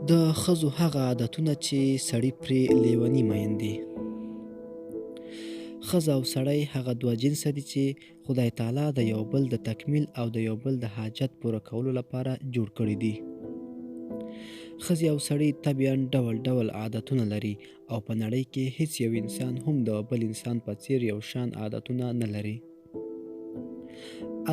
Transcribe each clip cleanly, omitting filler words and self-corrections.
د ښځو هغه عادتونه چې سړي پرې لیوني مین دي. ښځه او سړی هغه دوه جنسه دي چې خدای تعالی د یو بل د تکمیل او د یو بل د حاجت پوره کولو لپاره جوړ کړي دي. ښځې او سړي طبعاً ډول ډول عادتونه لري او په نړۍ کې هیڅ یو انسان هم د بل انسان په څیر یو شان عادتونه نه لري.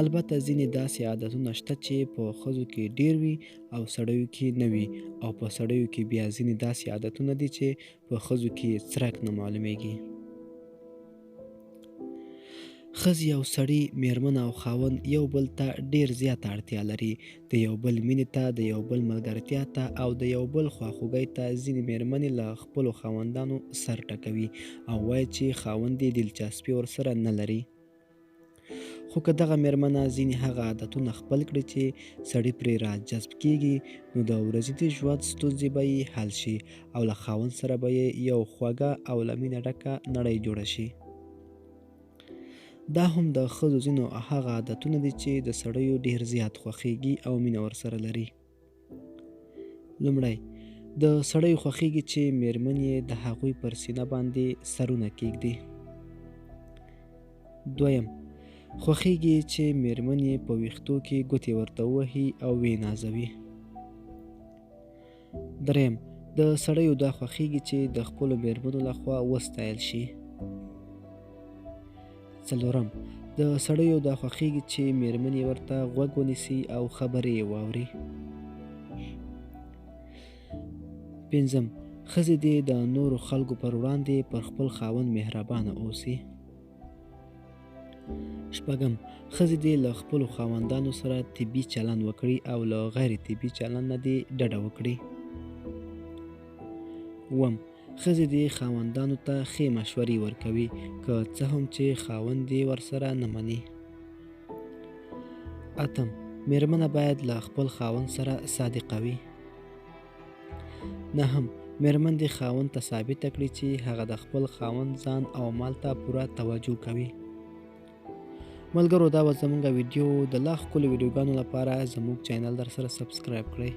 البته ځینې داسې عادتونه شته چې په ښځو کې ډیر وي او سړیو کې نه وي، او په سړیو کې بیا ځینې داسې عادتونه دي چې په ښځو کې څرک نه معلومیږي. ښځې او سړي، میرمن او خاوند یو بل ته ډیر زیاته اړتیا لري، د یو بل مینې ته، د یو بل ملګرتیا ته او د یو بل خواخوږۍ ته. ځینې میرمنې له خپلو خاوندانو سر ټکوي او وایي چې خاوند یې دلچسپي ورسره نه لري. خو که دغه میرمنه ځینې هغه عادتونه خپل کړي چې سړي پرې را جذب کیږي، نو د ورځني ژوند ستونزې به یې حل شي او له خاوند سره به یې یو خوږه او له مینې ډکه نړۍ جوړه شي. دا هم د ښځو ځینو هغه عادتونه دي چې د سړیو ډیر زیات خوښیږي او مینه ورسره لري. لومړی، د سړیو خوښیږي چې میرمن یې د هغوی پر سینه باندې سرونه کیږدي. دویم، خوښیږي چې میرمن یې په ویښتو کې ګوتې ورته ووهي او ویې نازوي. دریم، د سړیو دا خوښیږي چې د خپلو میرمنو لخوا وستایل شي. څلورم، د سړیو دا خوښیږي چې میرمن یې ورته غوږ ونیسي او خبرې یې واوري. پنځم، ښځې دې د نورو خلکو پر وړاندې پر خپل خاوند مهربانه اوسي. شپږم، ښځې دې له خپلو خاوندانو سره طبي چلند وکړي او له غیر طبي چلند نه دې ډډه وکړي. اووم، ښځې دې خاوندانو ته ښې مشورې ورکوي، که څه هم چې خاوند یې ورسره نه مني. اتم، میرمنه باید له خپل خاوند سره صادقه وي. نهم، میرمن دې خاوند ته ثابته کړي چې هغه د خپل خاوند ځان او مال ته پوره توجه کوي. ملګرو، دا و زموږ ویډیو. د لا ښکلو ویډیوګانو لپاره زموږ چینل در سره سبسکرایب کړئ.